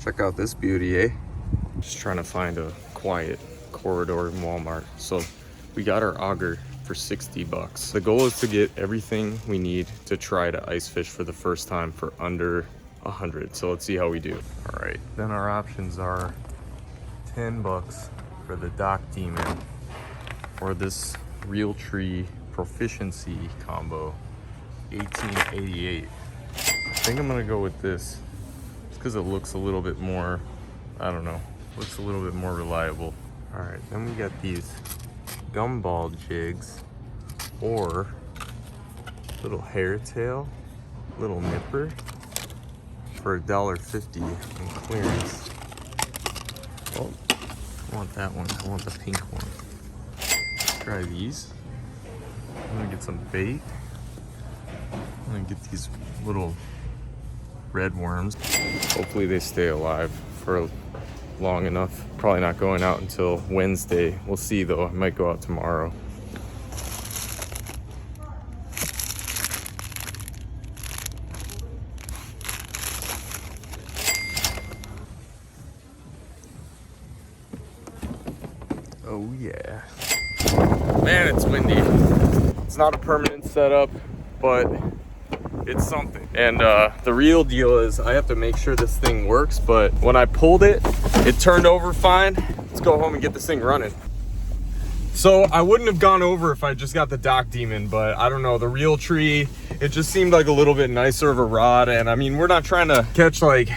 Check out this beauty, eh? Just trying to find a quiet corridor in Walmart. So we got our auger for 60 bucks. The goal is to get everything we need to try to ice fish for the first time for under 100. So let's see how we do. All right, then our options are 10 bucks for the Dock Demon or this Realtree Proficiency combo, 1888. I think I'm gonna go with this. It's because it looks a little bit more, I don't know, looks a little bit more reliable. All right, then we got these gumball jigs or little hairtail, little nipper for $1.50 in clearance. Oh, I want that one. I want the pink one. Let's try these. I'm gonna get some bait. I'm gonna get these little red worms. Hopefully they stay alive for long enough. Probably not going out until Wednesday. We'll see though. I might go out tomorrow. Oh yeah. Man, it's windy. It's not a permanent setup, but it's something. And the real deal is I have to make sure this thing works, but when I pulled it, it turned over fine. Let's go home and get this thing running. So I wouldn't have gone over if I just got the Dock Demon, but I don't know, the Realtree, it just seemed like a little bit nicer of a rod. And I mean, we're not trying to catch like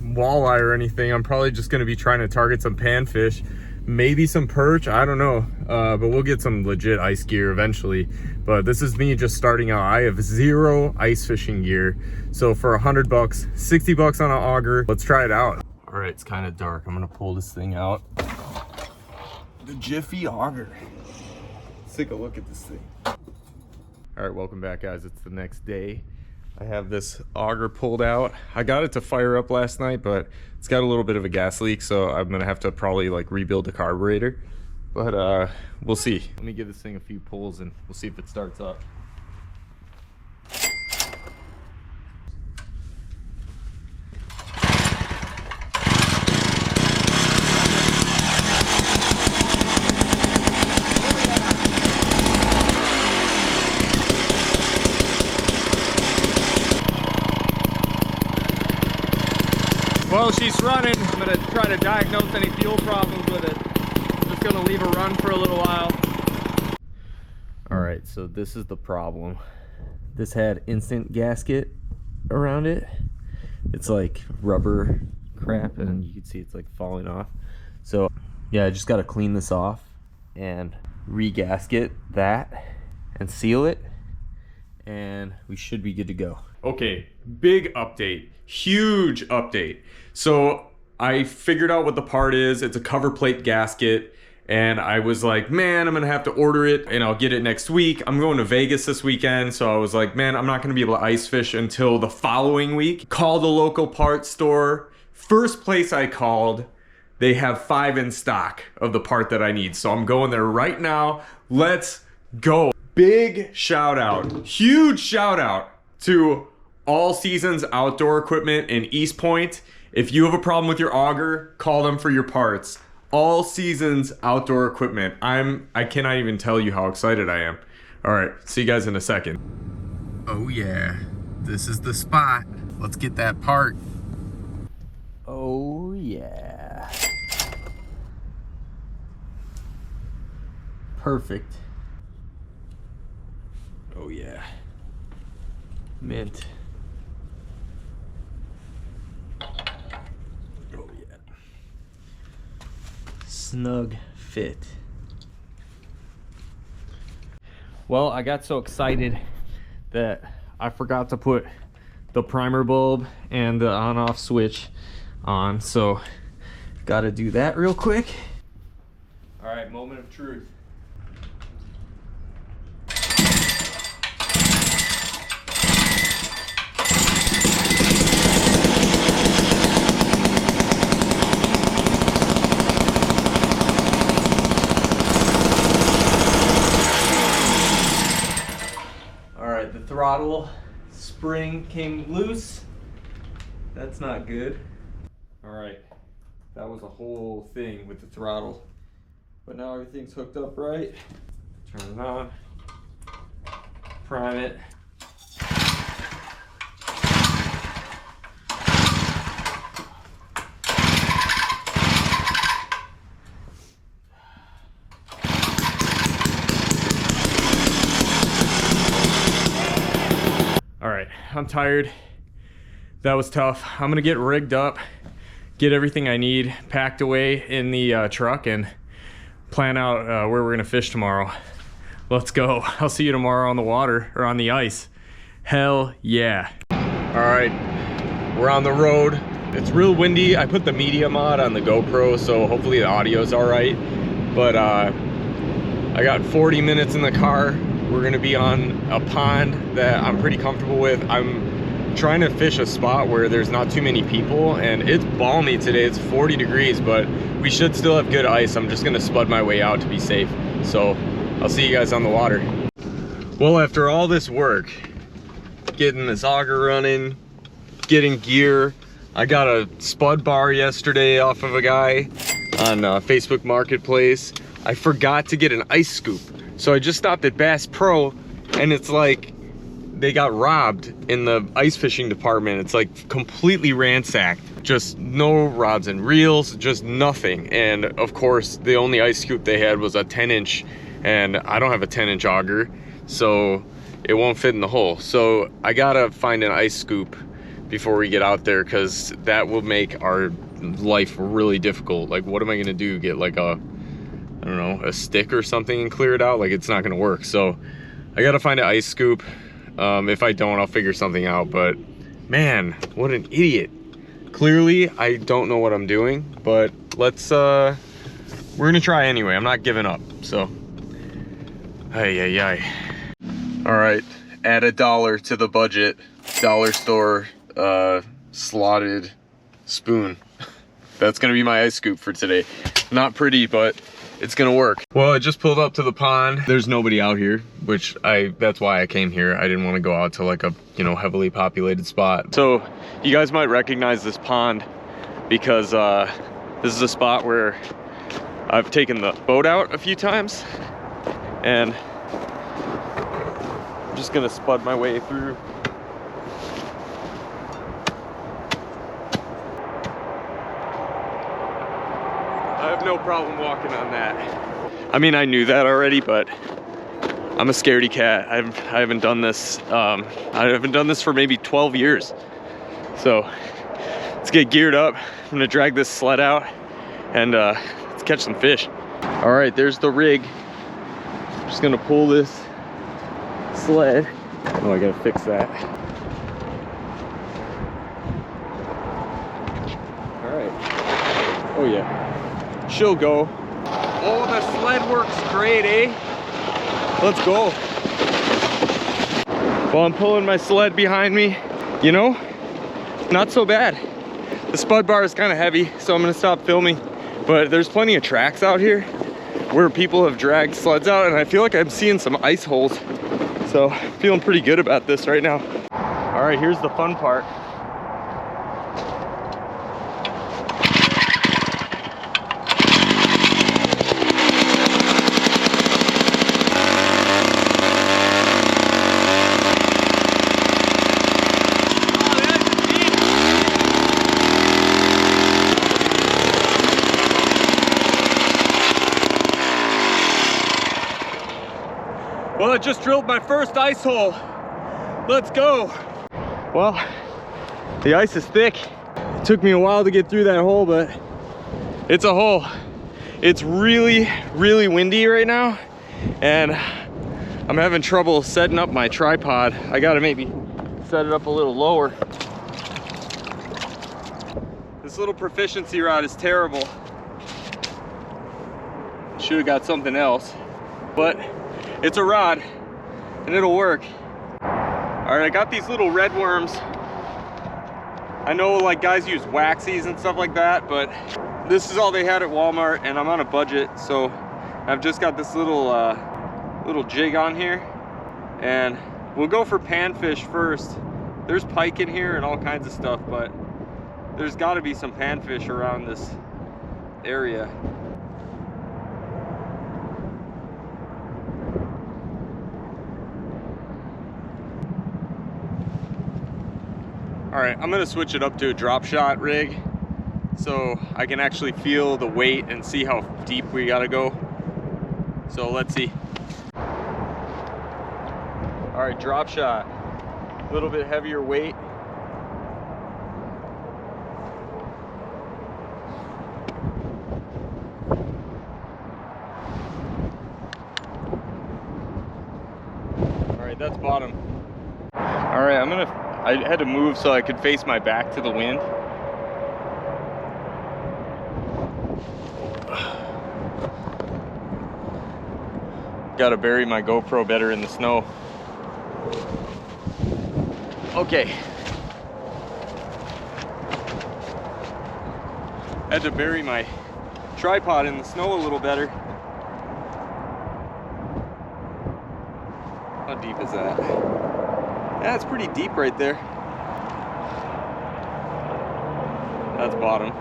walleye or anything. I'm probably just gonna be trying to target some panfish, maybe some perch, I don't know. But we'll get some legit ice gear eventually. But this is me just starting out. I have zero ice fishing gear. So for 100 bucks, 60 bucks on an auger, let's try it out. All right, it's kind of dark. I'm gonna pull this thing out. The Jiffy auger. Let's take a look at this thing. All right, welcome back guys. It's the next day. I have this auger pulled out. I got it to fire up last night, but it's got a little bit of a gas leak, so I'm gonna have to probably like rebuild the carburetor. But we'll see. Let me give this thing a few pulls and we'll see if it starts up. Well, she's running. I'm gonna try to diagnose any fuel problems with it. I'm just gonna leave her run for a little while. All right, so this is the problem. This had instant gasket around it. It's like rubber crap and you can see it's like falling off. So yeah, I just gotta clean this off and re-gasket that and seal it, and we should be good to go. Okay, big update, huge update. So I figured out what the part is. It's a cover plate gasket, and I was like, man, I'm gonna have to order it and I'll get it next week. I'm going to Vegas this weekend, so I was like, man, I'm not gonna be able to ice fish until the following week. Called the local parts store. First place I called, they have 5 in stock of the part that I need. So I'm going there right now. Let's go. Big shout out, huge shout out to All Seasons Outdoor Equipment in East Point. If you have a problem with your auger, call them for your parts. All Seasons Outdoor Equipment. I cannot even tell you how excited I am. All right, see you guys in a second. Oh yeah, this is the spot. Let's get that part. Oh yeah. Perfect. Oh yeah. Mint. Oh yeah. Snug fit. Well, I got so excited that I forgot to put the primer bulb and the on-off switch on, so gotta do that real quick. All right, moment of truth. Throttle spring came loose. That's not good. All right, that was a whole thing with the throttle, but now everything's hooked up right. Turn it on, prime it. All right, I'm tired. That was tough. I'm gonna get rigged up, get everything I need packed away in the truck, and plan out where we're gonna fish tomorrow. Let's go. I'll see you tomorrow on the water, or on the ice. Hell yeah. All right, we're on the road. It's real windy. I put the media mod on the GoPro, so hopefully the audio's all right. But I got 40 minutes in the car. We're gonna be on a pond that I'm pretty comfortable with. I'm trying to fish a spot where there's not too many people, and it's balmy today. It's 40 degrees, but we should still have good ice. I'm just gonna spud my way out to be safe. So I'll see you guys on the water. Well, after all this work, getting this auger running, getting gear, I got a spud bar yesterday off of a guy on Facebook Marketplace. I forgot to get an ice scoop. So I just stopped at Bass Pro, and it's like they got robbed in the ice fishing department. It's like completely ransacked. Just no rods and reels, just nothing. And of course, the only ice scoop they had was a 10-inch, and I don't have a 10-inch auger, so it won't fit in the hole. So I gotta find an ice scoop before we get out there, because that will make our life really difficult. Like, what am I gonna do? Get like a, I don't know, a stick or something and clear it out? Like, it's not gonna work. So I gotta find an ice scoop. If I don't, I'll figure something out. But man, what an idiot. Clearly I don't know what I'm doing, but let's we're gonna try anyway. I'm not giving up. So ay. All right, add $1 to the budget. Dollar store slotted spoon. That's gonna be my ice scoop for today. Not pretty, but it's gonna work. Well, I just pulled up to the pond. There's nobody out here, which that's why I came here. I didn't want to go out to like a, you know, heavily populated spot. So you guys might recognize this pond because this is a spot where I've taken the boat out a few times, and I'm just gonna spud my way through. I have no problem walking on that. I mean, I knew that already, but I'm a scaredy cat. I haven't done this. I haven't done this for maybe 12 years. So let's get geared up. I'm gonna drag this sled out and let's catch some fish. All right, there's the rig. I'm just gonna pull this sled. Oh, I gotta fix that. All right. Oh yeah. She'll go. Oh, the sled works great, eh? Let's go. Well, I'm pulling my sled behind me. You know, not so bad. The spud bar is kind of heavy, so I'm gonna stop filming. But there's plenty of tracks out here where people have dragged sleds out, and I feel like I'm seeing some ice holes. So I'm feeling pretty good about this right now. All right, here's the fun part. Well, I just drilled my first ice hole. Let's go. Well, the ice is thick. It took me a while to get through that hole, but it's a hole. It's really, really windy right now, and I'm having trouble setting up my tripod. I gotta maybe set it up a little lower. This little proficiency rod is terrible. Should have got something else, but it's a rod and it'll work. All right, I got these little red worms. I know like guys use waxies and stuff like that, but this is all they had at Walmart, and I'm on a budget, so I've just got this little jig on here, and we'll go for panfish first. There's pike in here and all kinds of stuff, but there's got to be some panfish around this area. All right, I'm gonna switch it up to a drop shot rig so I can actually feel the weight and see how deep we gotta go. So let's see. All right, drop shot. A little bit heavier weight. All right, that's bottom. All right, I had to move so I could face my back to the wind. Gotta bury my GoPro better in the snow. Okay. Had to bury my tripod in the snow a little better. How deep is that? Yeah, it's pretty deep right there. That's bottom.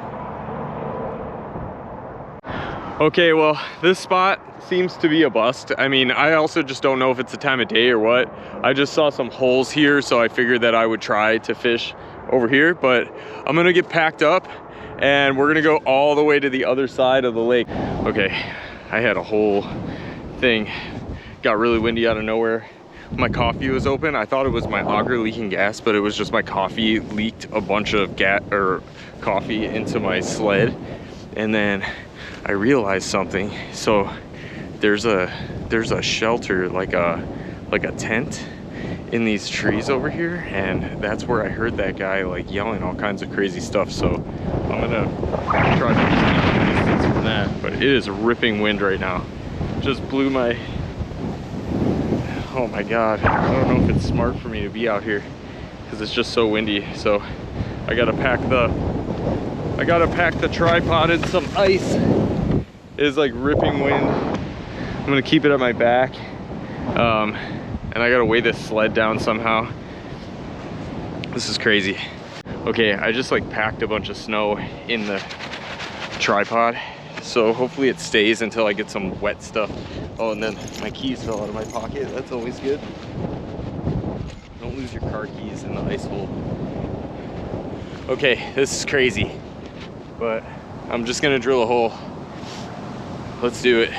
Okay, well, this spot seems to be a bust. I mean, I also just don't know if it's the time of day or what. I just saw some holes here, so I figured that I would try to fish over here, but I'm gonna get packed up and we're gonna go all the way to the other side of the lake. Okay, I had a whole thing. Got really windy out of nowhere. My coffee was open. I thought it was my auger leaking gas, but it was just my coffee leaked a bunch of coffee into my sled. And then I realized something. So there's a shelter, like a tent in these trees over here, and that's where I heard that guy like yelling all kinds of crazy stuff. So I'm gonna try to keep distance from that, but it is a ripping wind right now. Just blew my, oh my God, I don't know if it's smart for me to be out here because it's just so windy. So I gotta pack the tripod in some ice. It is like ripping wind. I'm gonna keep it at my back. And I gotta weigh this sled down somehow. This is crazy. Okay, I just like packed a bunch of snow in the tripod. So hopefully it stays until I get some wet stuff. Oh, and then my keys fell out of my pocket. That's always good. Don't lose your car keys in the ice hole. Okay, this is crazy, but I'm just gonna drill a hole. Let's do it.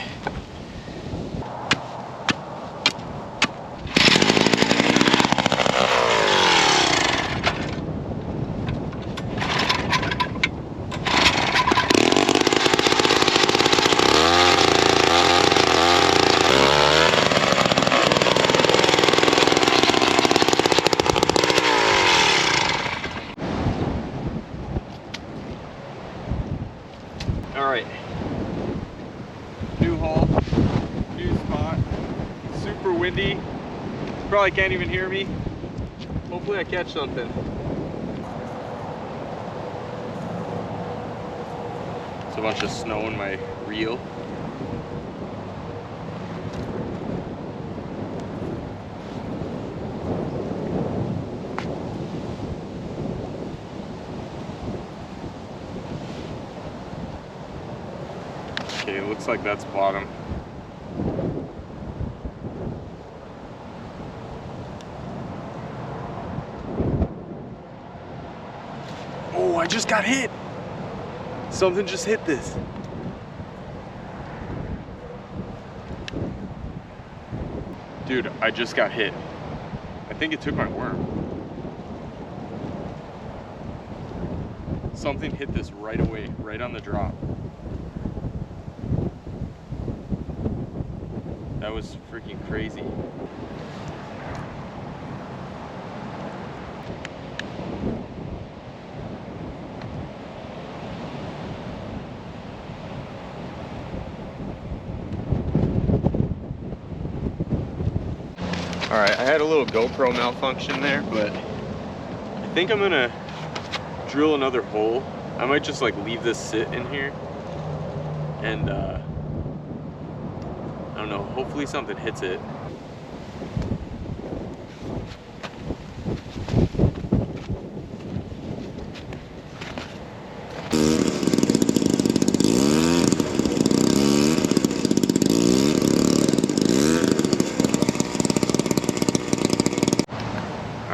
All right, new hole, new spot, super windy, probably can't even hear me. Hopefully I catch something. It's a bunch of snow in my reel. Okay, it looks like that's bottom. Oh, I just got hit. Something just hit this. Dude, I just got hit. I think it took my worm. Something hit this right away, right on the drop. That was freaking crazy. All right, I had a little GoPro malfunction there, but I think I'm gonna drill another hole. I might just like leave this sit in here and I don't know, hopefully something hits it.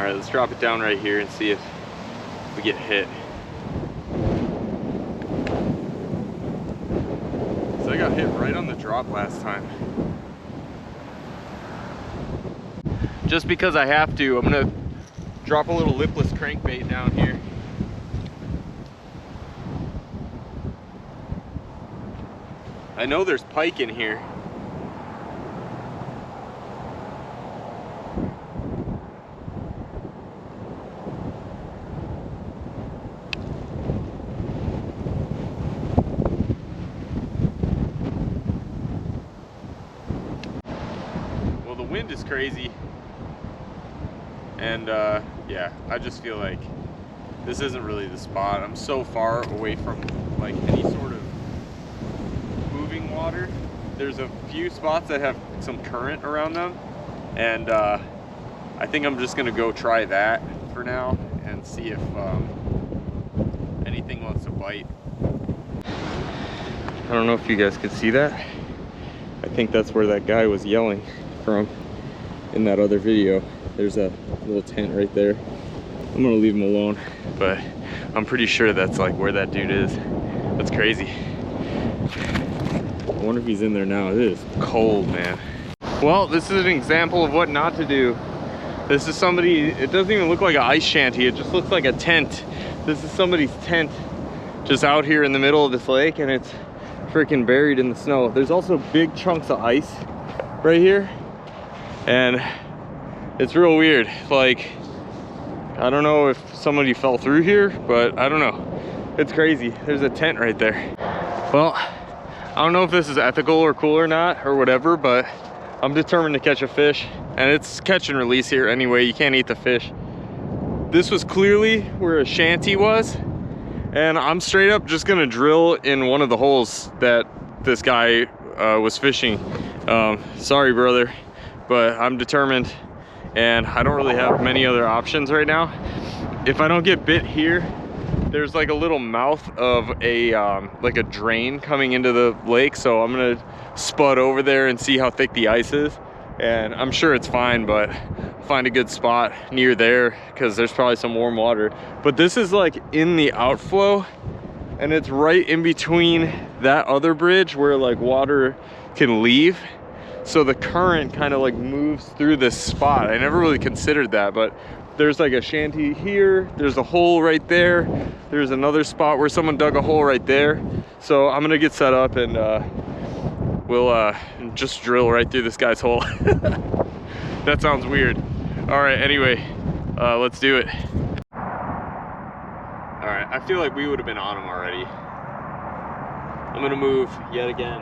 right, let's drop it down right here and see if we get hit. So I got hit right on the drop last time. Just because I have to, I'm gonna drop a little lipless crankbait down here. I know there's pike in here. Well, the wind is crazy. And yeah, I just feel like this isn't really the spot. I'm so far away from like any sort of moving water. There's a few spots that have some current around them, and I think I'm just gonna go try that for now and see if anything wants to bite. I don't know if you guys could see that. I think that's where that guy was yelling from in that other video. There's a little tent right there. I'm gonna leave him alone, but I'm pretty sure that's like where that dude is. That's crazy. I wonder if he's in there now. It is cold, man. Well, this is an example of what not to do. This is somebody, it doesn't even look like an ice shanty. It just looks like a tent. This is somebody's tent just out here in the middle of this lake, and it's freaking buried in the snow. There's also big chunks of ice right here, and it's real weird. Like, I don't know if somebody fell through here, but I don't know. It's crazy. There's a tent right there. Well, I don't know if this is ethical or cool or not or whatever, but I'm determined to catch a fish, and it's catch and release here anyway. You can't eat the fish. This was clearly where a shanty was, and I'm straight up just gonna drill in one of the holes that this guy was fishing. Sorry, brother, but I'm determined, and I don't really have many other options right now. If I don't get bit here, there's like a little mouth of a like a drain coming into the lake, so I'm gonna spud over there and see how thick the ice is, and I'm sure it's fine, but find a good spot near there because there's probably some warm water. But this is like in the outflow, and it's right in between that other bridge where like water can leave, so the current kind of like moves through this spot. I never really considered that, but there's like a shanty here, there's a hole right there, there's another spot where someone dug a hole right there. So I'm gonna get set up, and we'll just drill right through this guy's hole. That sounds weird. All right, anyway, let's do it. All right, I feel like we would have been on him already. I'm gonna move yet again.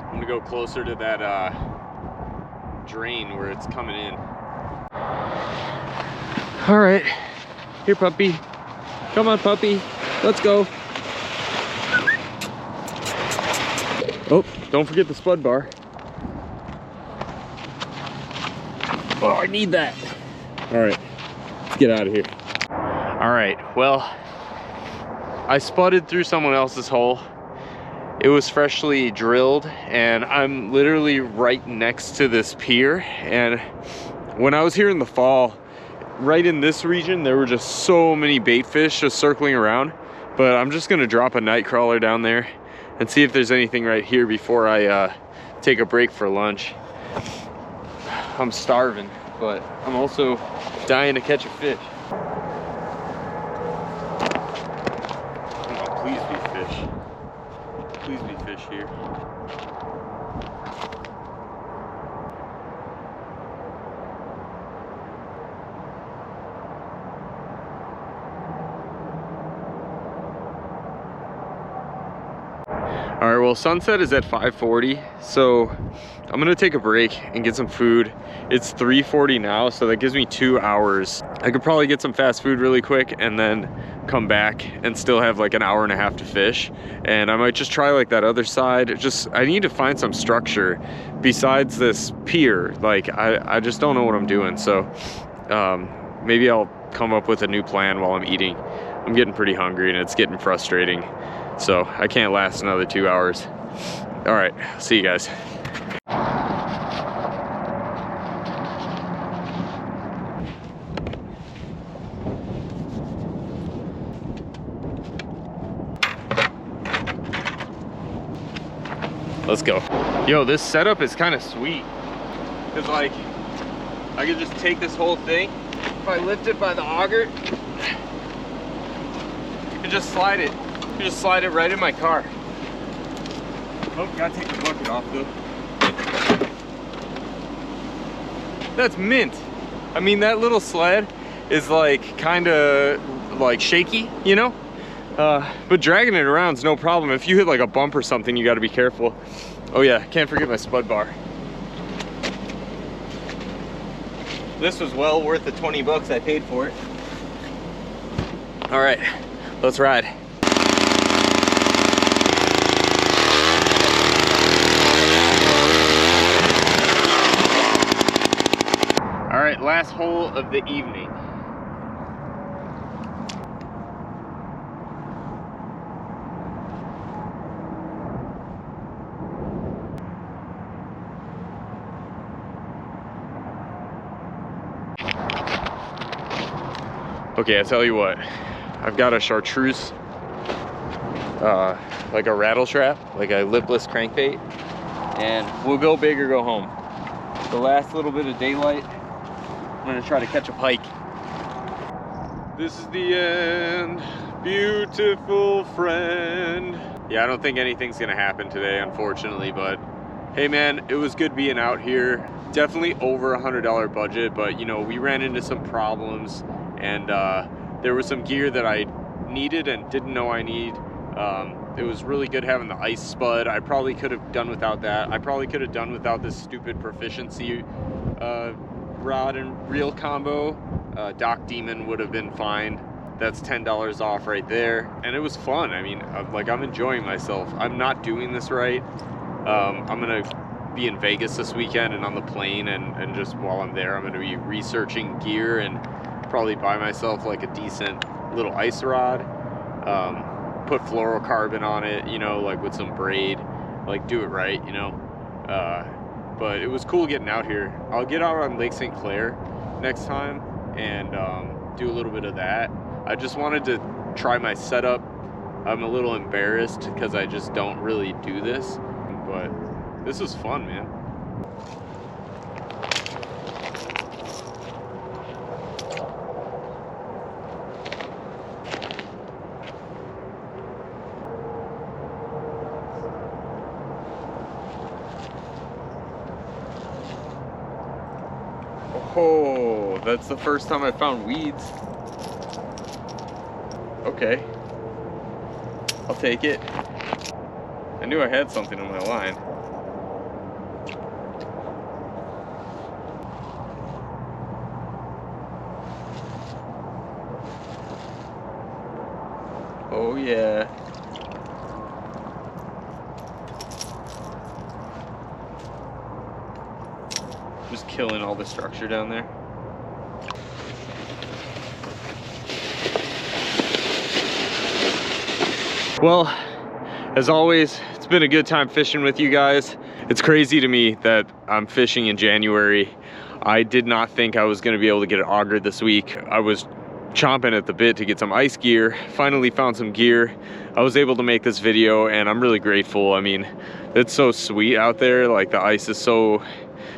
I'm gonna go closer to that drain where it's coming in. All right, here, puppy. Come on, puppy, let's go. Oh, don't forget the spud bar. Oh, I need that. All right, let's get out of here. All right, well, I spudded through someone else's hole. It was freshly drilled, and I'm literally right next to this pier. And when I was here in the fall, right in this region, there were just so many bait fish just circling around. But I'm just gonna drop a night crawler down there and see if there's anything right here before I take a break for lunch. I'm starving, but I'm also dying to catch a fish. Oh, please be fish. Please be fish here. All right, well, sunset is at 5:40, so I'm gonna take a break and get some food. It's 3:40 now, so that gives me 2 hours. I could probably get some fast food really quick and then come back and still have like an hour and a half to fish. And I might just try like that other side. I need to find some structure besides this pier. Like, I just don't know what I'm doing. So maybe I'll come up with a new plan while I'm eating. I'm getting pretty hungry and it's getting frustrating. So I can't last another 2 hours. All right, see you guys. let's go. Yo, this setup is kind of sweet. Cause like, I could just take this whole thing. If I lift it by the auger, you can just slide it. You just slide it right in my car. Oh, gotta take the bucket off though. That's mint. I mean, that little sled is like kind of like shaky, you know? But dragging it around is no problem. If you hit like a bump or something, you gotta be careful. Oh yeah, can't forget my spud bar. This was well worth the 20 bucks I paid for it. All right, let's ride. All right, last hole of the evening. Okay, I tell you what, I've got a chartreuse, like a rattle trap, like a lipless crankbait, and we'll go big or go home. The last little bit of daylight, I'm gonna try to catch a pike. This is the end, beautiful friend. Yeah, I don't think anything's gonna happen today, unfortunately, but hey man, it was good being out here. Definitely over $100 budget, but you know, we ran into some problems, and there was some gear that I needed and didn't know I need. It was really good having the ice spud. I probably could have done without that. I probably could have done without this stupid Proficiency rod and reel combo. Doc Demon would have been fine. That's $10 off right there. And it was fun. I mean, I'm enjoying myself. I'm not doing this right. I'm gonna be in Vegas this weekend and on the plane, and just while I'm there, I'm gonna be researching gear and probably buy myself like a decent little ice rod, put fluorocarbon on it, you know, like with some braid, like do it right, you know. But it was cool getting out here. I'll get out on Lake St. Clair next time and do a little bit of that. I just wanted to try my setup. I'm a little embarrassed because I just don't really do this, but this was fun, man. Oh, that's the first time I found weeds. Okay, I'll take it. I knew I had something on my line. Oh yeah. Just killing all the structure down there. Well, as always, it's been a good time fishing with you guys. It's crazy to me that I'm fishing in January. I did not think I was gonna be able to get it augered this week. I was chomping at the bit to get some ice gear. Finally found some gear. I was able to make this video and I'm really grateful. I mean, it's so sweet out there. Like the ice is so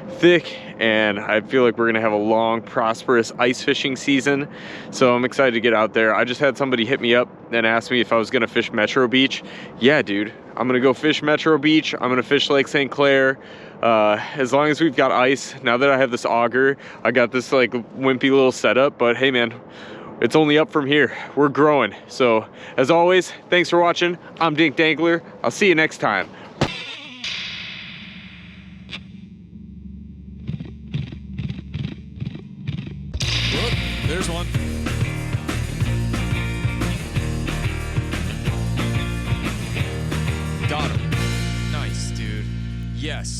thick and I feel like we're gonna have a long, prosperous ice fishing season. So I'm excited to get out there. I just had somebody hit me up and ask me if I was gonna fish Metro Beach. Yeah, dude, I'm gonna go fish Metro Beach. I'm gonna fish Lake St. Clair. As long as we've got ice. Now that I have this auger, I got this like wimpy little setup, but hey man, it's only up from here. We're growing. So as always, thanks for watching. I'm Dink Dangler. I'll see you next time. Look, there's one. Got him. Nice, dude. Yes.